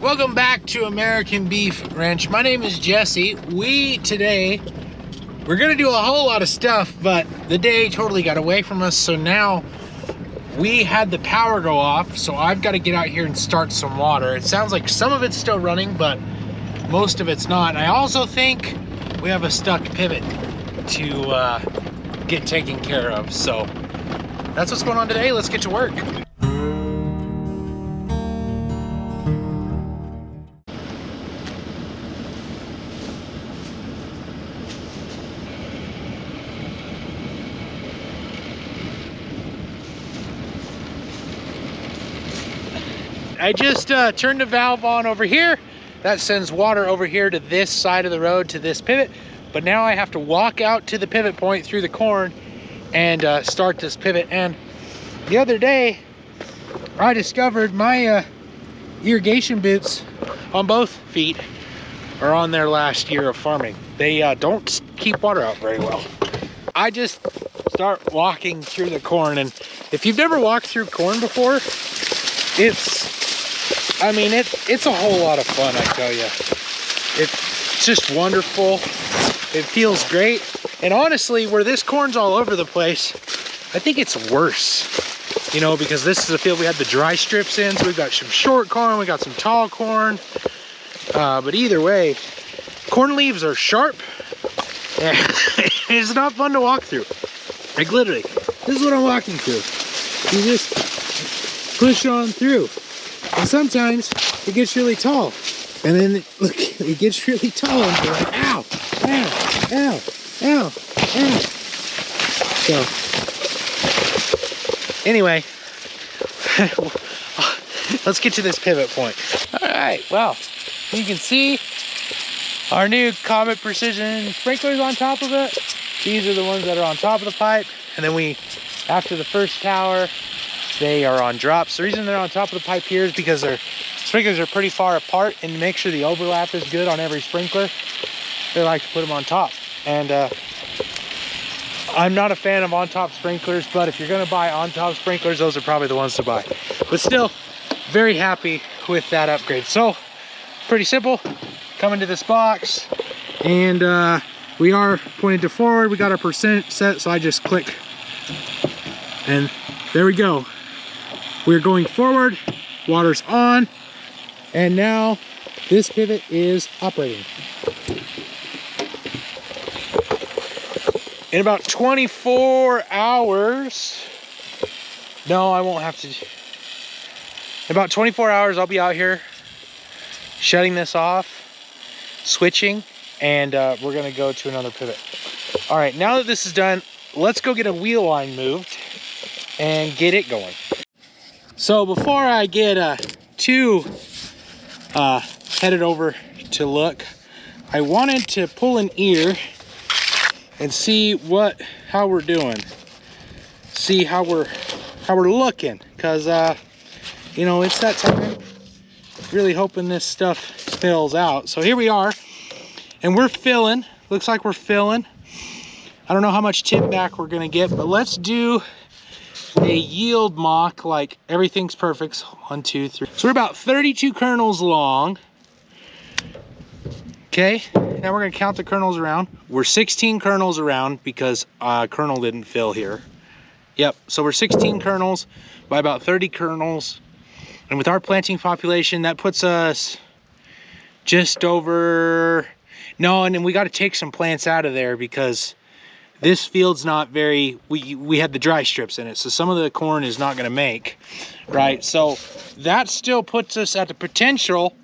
Welcome back to American Beef Ranch. My name is Jesse. We're gonna do a whole lot of stuff, but the day totally got away from us. So now we had the power go off. So I've got to get out here and start some water. It sounds like some of it's still running, but most of it's not. And I also think we have a stuck pivot to get taken care of. So that's what's going on today. Let's get to work. I just turned the valve on over here. That sends water over here to this side of the road to this pivot. But now I have to walk out to the pivot point through the corn and start this pivot. And the other day, I discovered my irrigation boots on both feet are on their last year of farming. They don't keep water out very well. I just start walking through the corn, and if you've never walked through corn before, it's a whole lot of fun, I tell you. It's just wonderful. It feels great. And honestly, where this corn's all over the place, I think it's worse. You know, because this is a field we had the dry strips in, so we've got some short corn, we got some tall corn. But either way, corn leaves are sharp. And it's not fun to walk through. Like literally, this is what I'm walking through. You just push on through. And sometimes it gets really tall. And then, look, it gets really tall and you're like, ow, ow, ow, ow, ow. So, anyway, let's get to this pivot point. All right, well, you can see our new Komet Precision sprinklers on top of it. These are the ones that are on top of the pipe. And then after the first tower, they are on drops. The reason they're on top of the pipe here is because their sprinklers are pretty far apart, and to make sure the overlap is good on every sprinkler, they like to put them on top. And I'm not a fan of on-top sprinklers, but if you're gonna buy on-top sprinklers, those are probably the ones to buy. But still, very happy with that upgrade. So, pretty simple. Come into this box, and we are pointed to forward. We got our percent set, so I just click, and there we go. We're going forward, water's on, and now this pivot is operating. In about 24 hours, no, I won't have to. In about 24 hours, I'll be out here shutting this off, switching, and we're gonna go to another pivot. All right, now that this is done, let's go get a wheel line moved and get it going. So before I get too headed over to look, I wanted to pull an ear and see how we're doing, see how we're looking, because you know, it's that time. Really hoping this stuff fills out. So here we are, and we're filling. Looks like we're filling. I don't know how much tip back we're gonna get, but let's do a yield mock, like everything's perfect. 1, 2, 3. So we're about 32 kernels long. Okay, now we're gonna count the kernels around. We're 16 kernels around because kernel didn't fill here. Yep, so we're 16 kernels by about 30 kernels. And with our planting population, that puts us just over, no, and then we gotta take some plants out of there because this field's not very, we had the dry strips in it, so some of the corn is not gonna make, right? So that still puts us at the potential,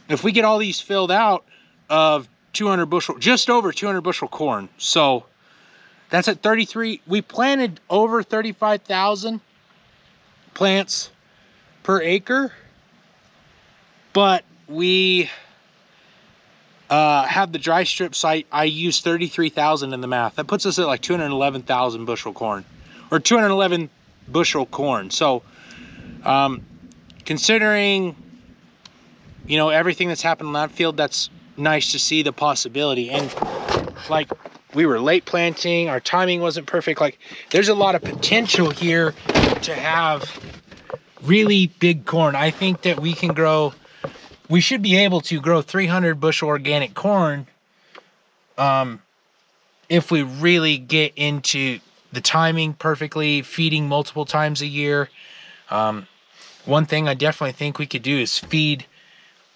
if we get all these filled out, of 200 bushel, just over 200 bushel corn. So that's at 33, we planted over 35,000 plants per acre, but we have the dry strip site. I used 33,000 in the math. That puts us at like 211,000 bushel corn, or 211 bushel corn. So considering, you know, everything that's happened in that field, that's nice to see the possibility. And like, we were late planting, our timing wasn't perfect. Like, there's a lot of potential here to have really big corn. I think that we can grow we should be able to grow 300 bushel organic corn if we really get into the timing perfectly, feeding multiple times a year. One thing I definitely think we could do is feed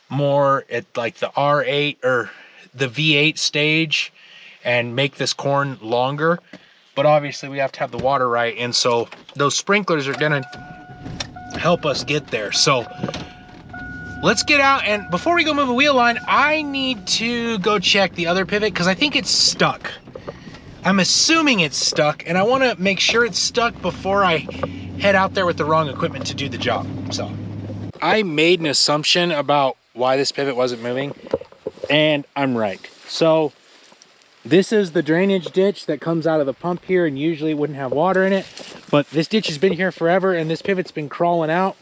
more at like the R8 or the V8 stage and make this corn longer. But obviously we have to have the water right, and so those sprinklers are gonna help us get there. So let's get out, and before we go move a wheel line, I need to go check the other pivot because I think it's stuck. I'm assuming it's stuck, and I want to make sure it's stuck before I head out there with the wrong equipment to do the job. So I made an assumption about why this pivot wasn't moving, and I'm right. So this is the drainage ditch that comes out of the pump here, and usually it wouldn't have water in it, but this ditch has been here forever, and this pivot's been crawling out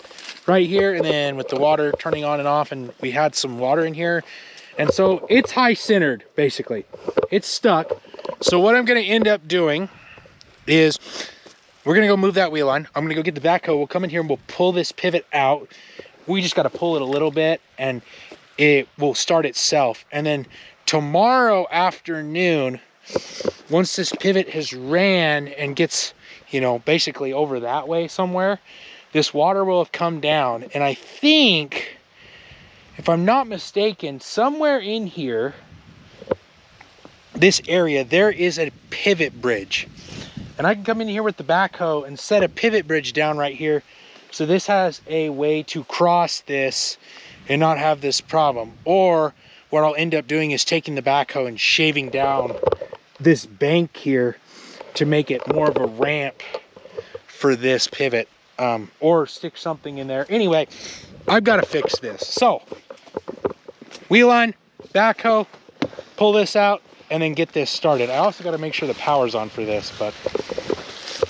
right here, and then with the water turning on and off, and we had some water in here, and so it's high centered, basically. It's stuck. So what I'm gonna end up doing is we're gonna go move that wheel line. I'm gonna go get the backhoe. We'll come in here and we'll pull this pivot out. We just gotta pull it a little bit and it will start itself. And then tomorrow afternoon, once this pivot has ran and gets, you know, basically over that way somewhere, this water will have come down. And I think, if I'm not mistaken, somewhere in here, this area, there is a pivot bridge. And I can come in here with the backhoe and set a pivot bridge down right here. So this has a way to cross this and not have this problem. Or what I'll end up doing is taking the backhoe and shaving down this bank here to make it more of a ramp for this pivot, or stick something in there. Anyway, I've got to fix this. So wheel line, backhoe, pull this out, and then get this started. I also got to make sure the power's on for this, but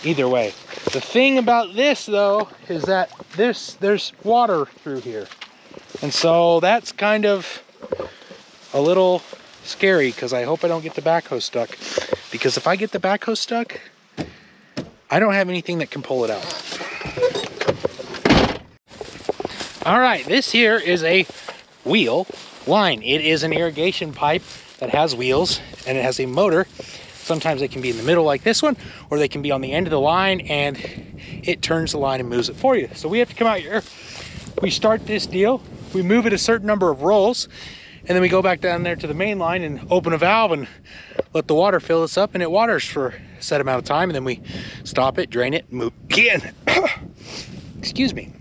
either way. The thing about this though is that there's water through here. And so that's kind of a little scary, because I hope I don't get the backhoe stuck. Because if I get the backhoe stuck, I don't have anything that can pull it out. All right, this here is a wheel line. It is an irrigation pipe that has wheels and it has a motor. Sometimes they can be in the middle like this one, or they can be on the end of the line and it turns the line and moves it for you. So we have to come out here, we start this deal, we move it a certain number of rolls, and then we go back down there to the main line and open a valve and let the water fill this up, and it waters for a set amount of time, and then we stop it, drain it, move again. Excuse me.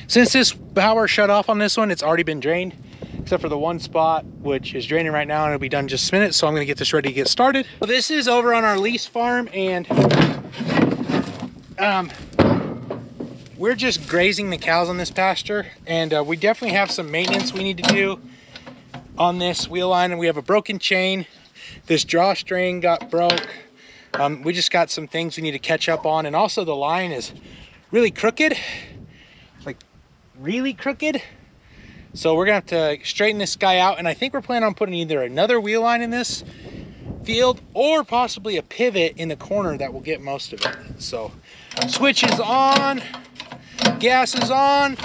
Since this power shut off on this one, it's already been drained, except for the one spot, which is draining right now, and it'll be done in just a minute. So I'm gonna get this ready to get started. So this is over on our lease farm, and we're just grazing the cows on this pasture, and we definitely have some maintenance we need to do on this wheel line. And we have a broken chain. This drawstring got broke. We just got some things we need to catch up on, and also the line is really crooked, like really crooked. So we're gonna have to straighten this guy out, and I think we're planning on putting either another wheel line in this field or possibly a pivot in the corner that will get most of it. So switch is on, gas is on.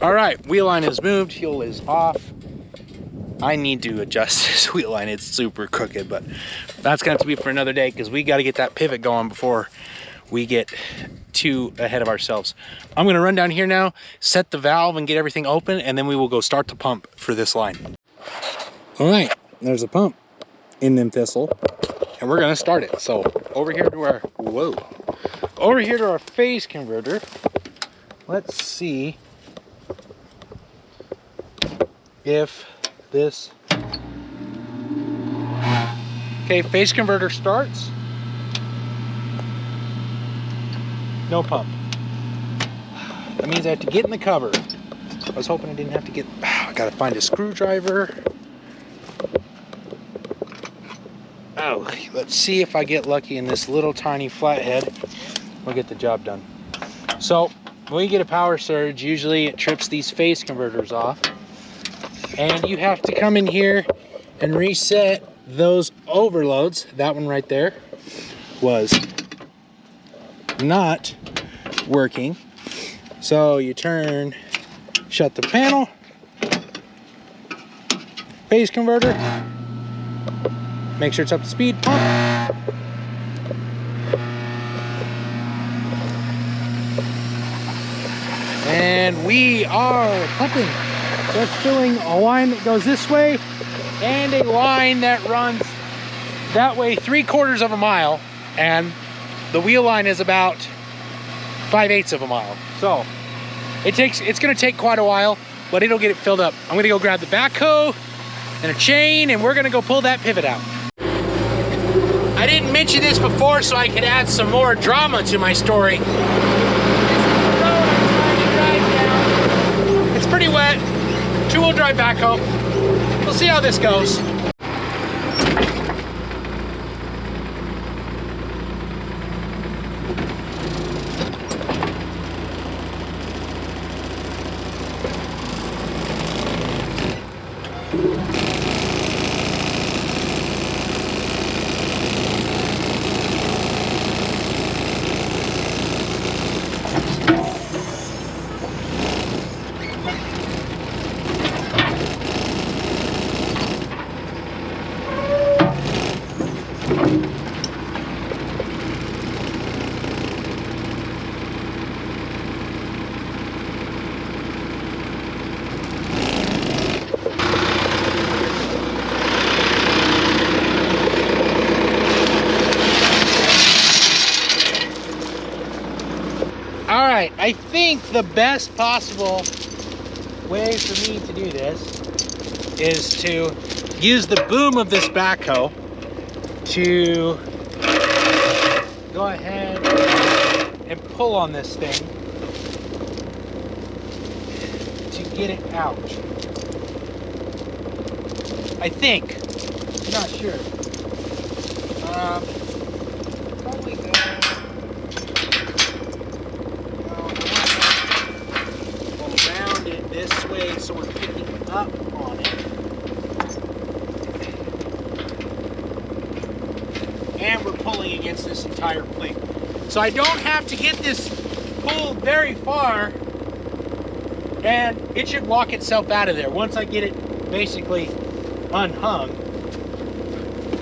All right, wheel line is moved, fuel is off. I need to adjust this wheel line. It's super crooked, but that's gonna have to be for another day, because we got to get that pivot going before we get too ahead of ourselves. I'm gonna run down here now, set the valve and get everything open, and then we will go start the pump for this line. All right, there's a pump in them thistle, and we're gonna start it. So over here to our, over here to our phase converter. Let's see if this, okay, phase converter starts, no pump. That means I have to get in the cover. I was hoping I didn't have to get, I gotta find a screwdriver. Oh, let's see if I get lucky in this little tiny flathead. We'll get the job done. So when you get a power surge, usually it trips these phase converters off. And you have to come in here and reset those overloads. That one right there was not working. So you turn, shut the panel, phase converter, make sure it's up to speed, pump. And we are pumping. So it's filling a line that goes this way and a line that runs that way 3/4 of a mile. And the wheel line is about 5/8 of a mile. So it's gonna take quite a while, but it'll get it filled up. I'm gonna go grab the backhoe and a chain, and we're gonna go pull that pivot out. I didn't mention this before so I could add some more drama to my story. This is the road I'm trying to drive down. It's pretty wet, 2-wheel drive backhoe. We'll see how this goes. All right, I think the best possible way for me to do this is to use the boom of this backhoe to go ahead and pull on this thing to get it out. I think, I'm not sure. Probably go. Around it this way so we're picking up on it. And we're pulling against this entire plate. So I don't have to get this pulled very far, and it should walk itself out of there. Once I get it basically unhung,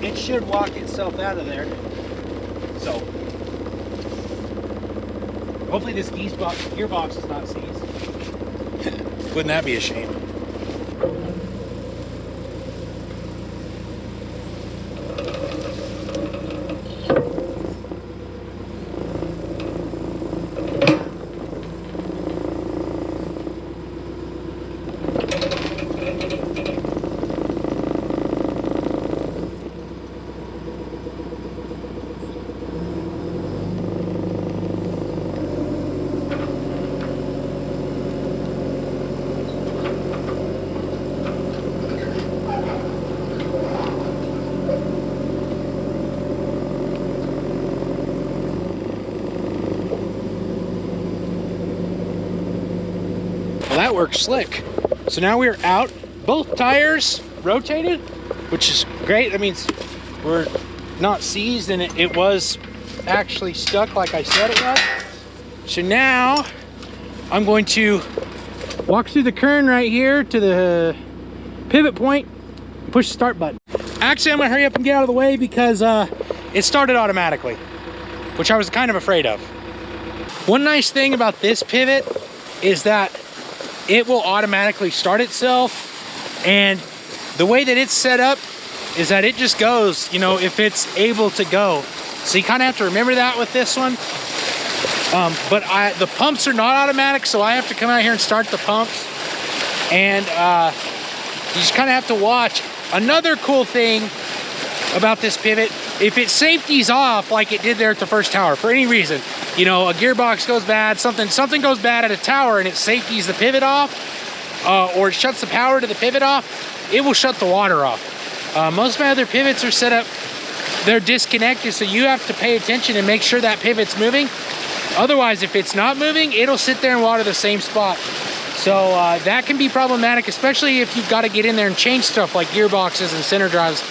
it should walk itself out of there. So hopefully this gearbox is not seized. Wouldn't that be a shame? That works slick. So now we're out, both tires rotated, which is great. That means we're not seized, and it was actually stuck like I said it was. So now I'm going to walk through the kern right here to the pivot point, push the start button. Actually, I'm gonna hurry up and get out of the way because it started automatically, which I was kind of afraid of. One nice thing about this pivot is that it will automatically start itself, and the way that it's set up is that it just goes, you know, if it's able to go. So you kind of have to remember that with this one. But the pumps are not automatic, so I have to come out here and start the pumps, and you just kind of have to watch. Another cool thing about this pivot, if it safeties off like it did there at the first tower for any reason, you know, a gearbox goes bad, something goes bad at a tower and it safeties the pivot off, or it shuts the power to the pivot off, it will shut the water off. Most of my other pivots are set up, they're disconnected, so you have to pay attention and make sure that pivot's moving. Otherwise, if it's not moving, it'll sit there and water the same spot. So that can be problematic, especially if you've got to get in there and change stuff like gearboxes and center drives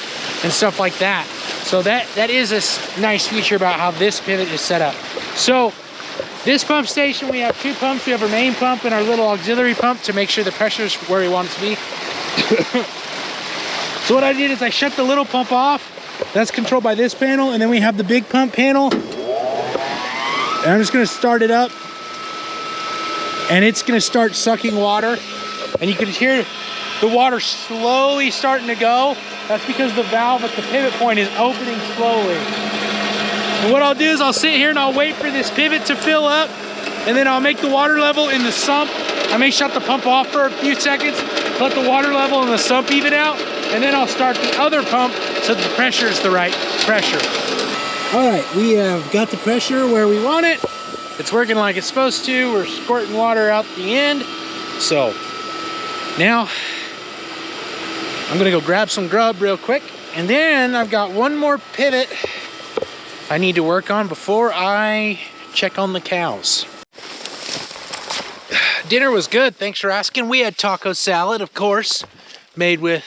and stuff like that. So that is a nice feature about how this pivot is set up. So this pump station, we have two pumps. We have our main pump and our little auxiliary pump to make sure the pressure is where we want it to be. So what I did is I shut the little pump off. That's controlled by this panel, and then we have the big pump panel. And I'm just gonna start it up, and it's gonna start sucking water. And you can hear the water slowly starting to go. That's because the valve at the pivot point is opening slowly. And what I'll do is I'll sit here and I'll wait for this pivot to fill up, and then I'll make the water level in the sump. I may shut the pump off for a few seconds, let the water level in the sump even out, and then I'll start the other pump so the pressure is the right pressure. All right, we have got the pressure where we want it. It's working like it's supposed to. We're squirting water out the end. So now I'm gonna go grab some grub real quick, and then I've got one more pivot I need to work on before I check on the cows. Dinner was good, thanks for asking. We had taco salad, of course, made with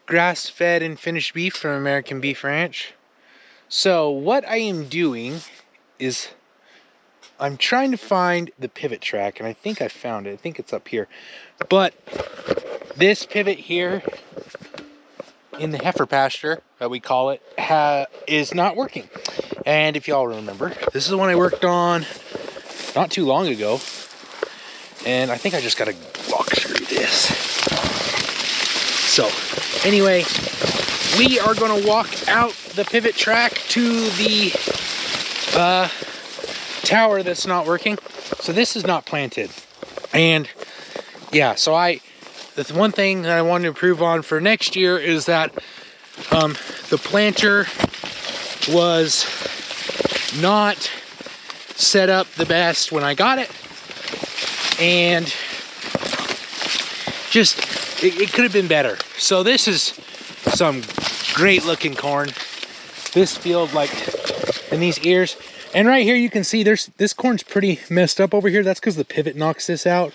grass-fed and finished beef from American Beef Ranch. So what I am doing is I'm trying to find the pivot track, and I think I found it. I think it's up here. But this pivot here in the heifer pasture, that we call it, is not working. And if y'all remember, this is the one I worked on not too long ago. And I think I just gotta walk through this. So anyway, we are gonna walk out the pivot track to the tower that's not working. So this is not planted. And yeah, so the one thing that I want to improve on for next year is that the planter was not set up the best when I got it. And just, it could have been better. So this is some great looking corn. This field, like in these ears, and right here you can see this corn's pretty messed up over here. That's because the pivot knocks this out,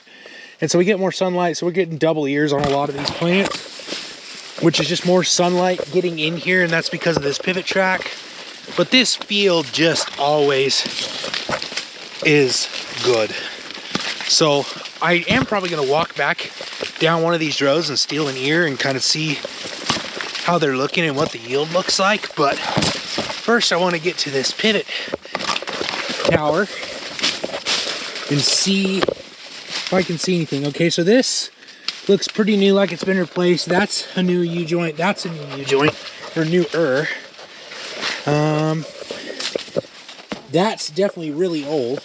and so we get more sunlight, so we're getting double ears on a lot of these plants, which is just more sunlight getting in here, and that's because of this pivot track. But this field just always is good. So I am probably going to walk back down one of these rows and steal an ear and kind of see how they're looking and what the yield looks like. But first I want to get to this pivot tower and see if I can see anything. Okay, so this looks pretty new, like it's been replaced. That's a new U-joint. That's a new U-joint, or newer. That's definitely really old.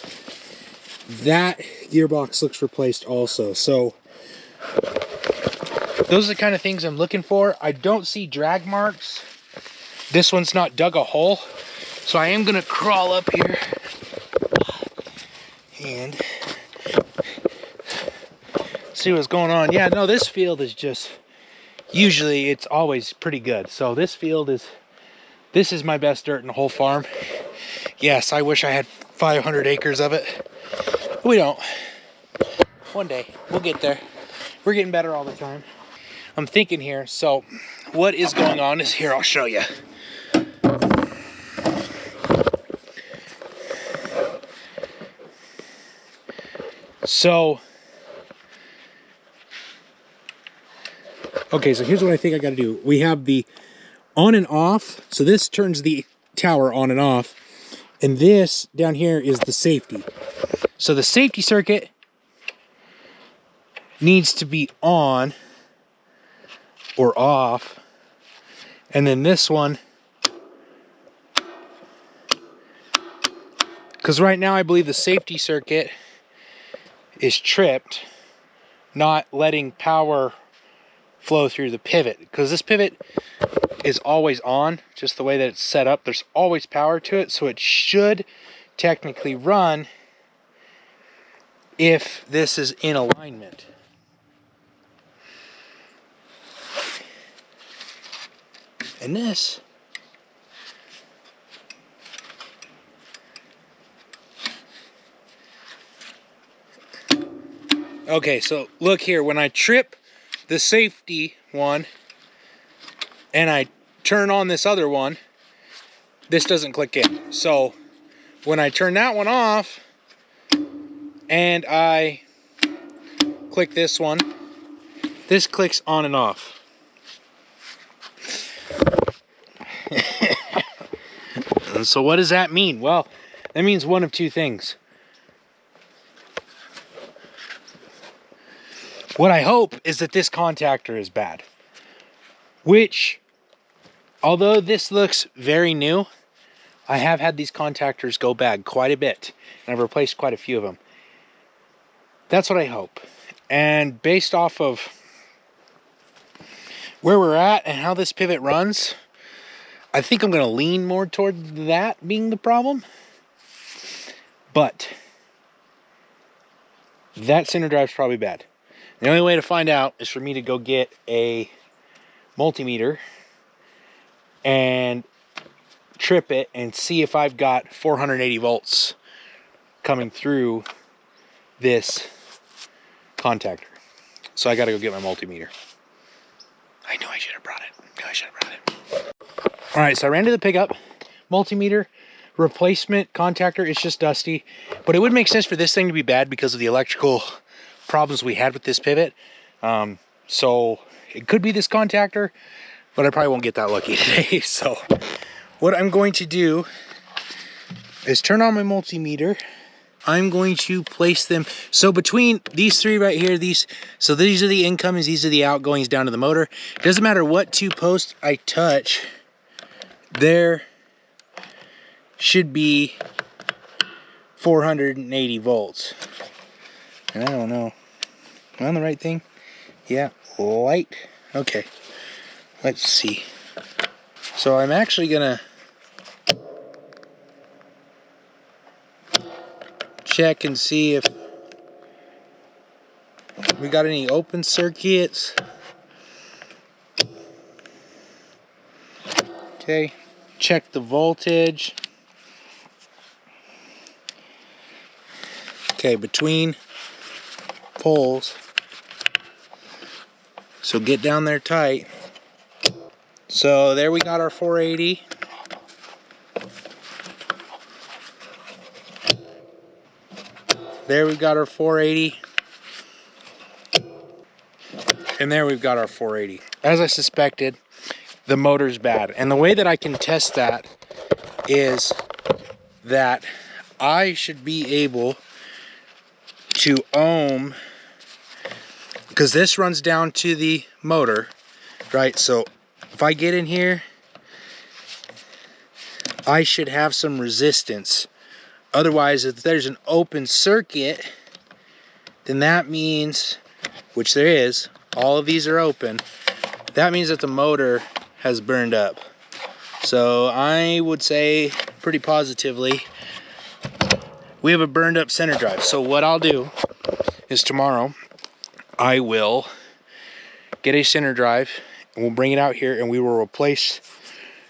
That gearbox looks replaced also. So those are the kind of things I'm looking for. I don't see drag marks. This one's not dug a hole. So I am gonna crawl up here and see what's going on. Yeah, no, this field is just, usually it's always pretty good. So this field is, this is my best dirt in the whole farm. Yes, I wish I had 500 acres of it. We don't. One day, we'll get there. We're getting better all the time. I'm thinking here, so what is going on is here, I'll show you. So, okay, so here's what I think I gotta do. We have the on and off. So this turns the tower on and off. And this down here is the safety. So the safety circuit needs to be on or off. And then this one, because right now I believe the safety circuit is tripped, not letting power flow through the pivot. Because this pivot is always on, just the way that it's set up. There's always power to it, so it should technically run if this is in alignment. And this okay, so look here, when I trip the safety one and I turn on this other one, this doesn't click in. So when I turn that one off and I click this one, this clicks on and off. And so what does that mean? Well, that means one of two things. What I hope is that this contactor is bad, which, although this looks very new, I have had these contactors go bad quite a bit, and I've replaced quite a few of them. That's what I hope. And based off of where we're at and how this pivot runs, I think I'm going to lean more toward that being the problem. But that center drive's probably bad. The only way to find out is for me to go get a multimeter and trip it and see if I've got 480 volts coming through this contactor. So I got to go get my multimeter. I know I should have brought it. All right, so I ran to the pickup. Multimeter replacement contactor. It's just dusty, but it would make sense for this thing to be bad because of the electrical problems we had with this pivot. So it could be this contactor, but I probably won't get that lucky today. So what I'm going to do is turn on my multimeter. I'm going to place them. So between these three right here, these are the incomings, these are the outgoings down to the motor. It doesn't matter what two posts I touch, there should be 480 volts. And I don't know. Am I on the right thing? Yeah, light. Okay, let's see. So I'm actually gonna check and see if we got any open circuits. Okay, check the voltage. Okay, between poles. So get down there tight. So there we got our 480. There we've got our 480. And there we've got our 480. As I suspected, the motor's bad. And the way that I can test that is that I should be able to ohm, because this runs down to the motor, right? So if I get in here, I should have some resistance. Otherwise, if there's an open circuit, then that means, which there is, all of these are open, that means that the motor has burned up. So I would say pretty positively we have a burned up center drive. So what I'll do is tomorrow I will get a center drive and we'll bring it out here and we will replace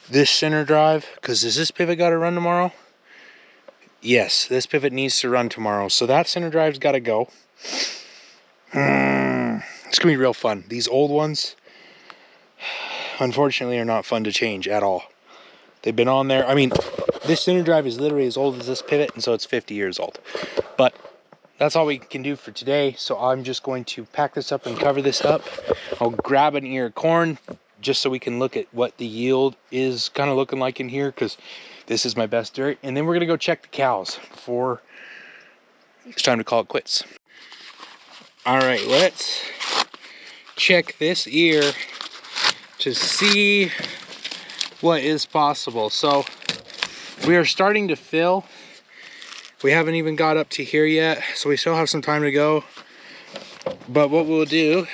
this center drive. Because does this pivot got to run tomorrow? Yes, this pivot needs to run tomorrow. So that center drive's got to go. It's going to be real fun. These old ones, unfortunately, are not fun to change at all. They've been on there. I mean, this center drive is literally as old as this pivot, and so it's 50 years old. But that's all we can do for today. So I'm just going to pack this up and cover this up. I'll grab an ear of corn just so we can look at what the yield is kind of looking like in here, because this is my best dirt. And then we're going to go check the cows before it's time to call it quits. All right, let's check this ear to see what is possible. So we are starting to fill. We haven't even got up to here yet, so we still have some time to go. But what we'll do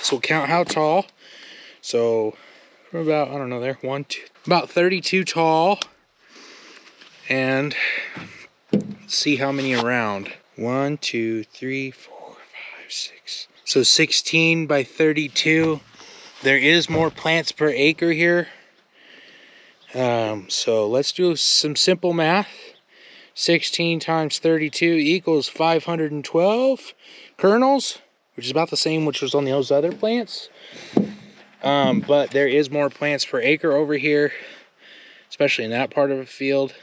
is we'll count how tall. So we're about, I don't know, there, about 32 tall. And Let's see how many around. 1, 2, 3, 4, 5, 6. So 16 by 32. There is more plants per acre here. So let's do some simple math. 16 times 32 equals 512 kernels, which is about the same which was on those other plants. But there is more plants per acre over here, especially in that part of the field.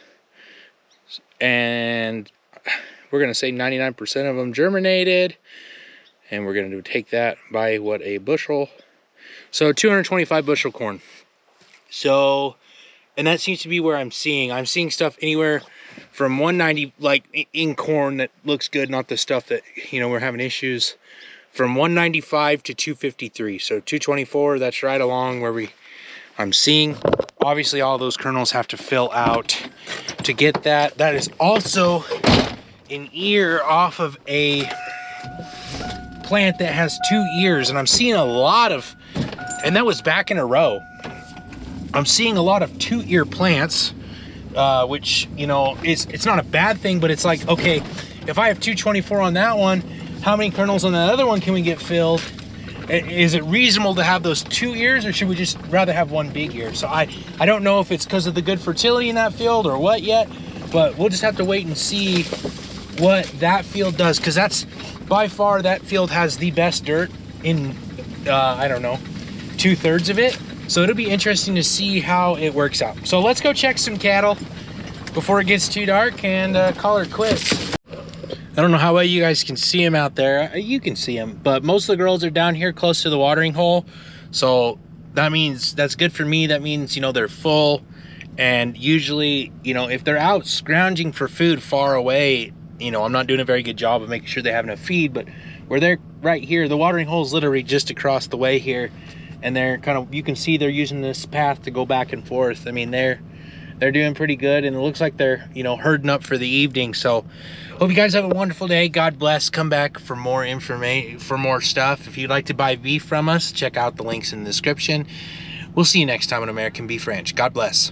And we're going to say 99% of them germinated. And we're going to take that by what, a bushel. So 225 bushel corn. So, and that seems to be where I'm seeing stuff anywhere from 190, like in corn that looks good, not the stuff that, you know, we're having issues, from 195 to 253. So 224, that's right along where I'm seeing. Obviously all those kernels have to fill out to get that. That is also an ear off of a plant that has 2 ears, and I'm seeing a lot of, and that was back in a row. I'm seeing a lot of 2-ear plants, which, you know, it's not a bad thing, but it's like, okay, if I have 224 on that one, how many kernels on that other one can we get filled? Is it reasonable to have those 2 ears, or should we just rather have one big ear? So I don't know if it's because of the good fertility in that field or what yet, but we'll just have to wait and see what that field does, because that's by far, that field has the best dirt in, I don't know, 2/3 of it. So it'll be interesting to see how it works out. So let's go check some cattle before it gets too dark and call her quits. I don't know how well you guys can see them out there. You can see them, but most of the girls are down here close to the watering hole. So that means, that's good for me. That means, you know, they're full. And usually, you know, if they're out scrounging for food far away, you know, I'm not doing a very good job of making sure they have enough feed. But where they're right here, the watering hole is literally just across the way here. And they're kind of, you can see they're using this path to go back and forth. I mean, they're doing pretty good, and it looks like they're, you know, herding up for the evening. So hope you guys have a wonderful day. God bless. Come back for more information, for more stuff. If you'd like to buy beef from us, check out the links in the description. We'll see you next time on American Beef Ranch. God bless.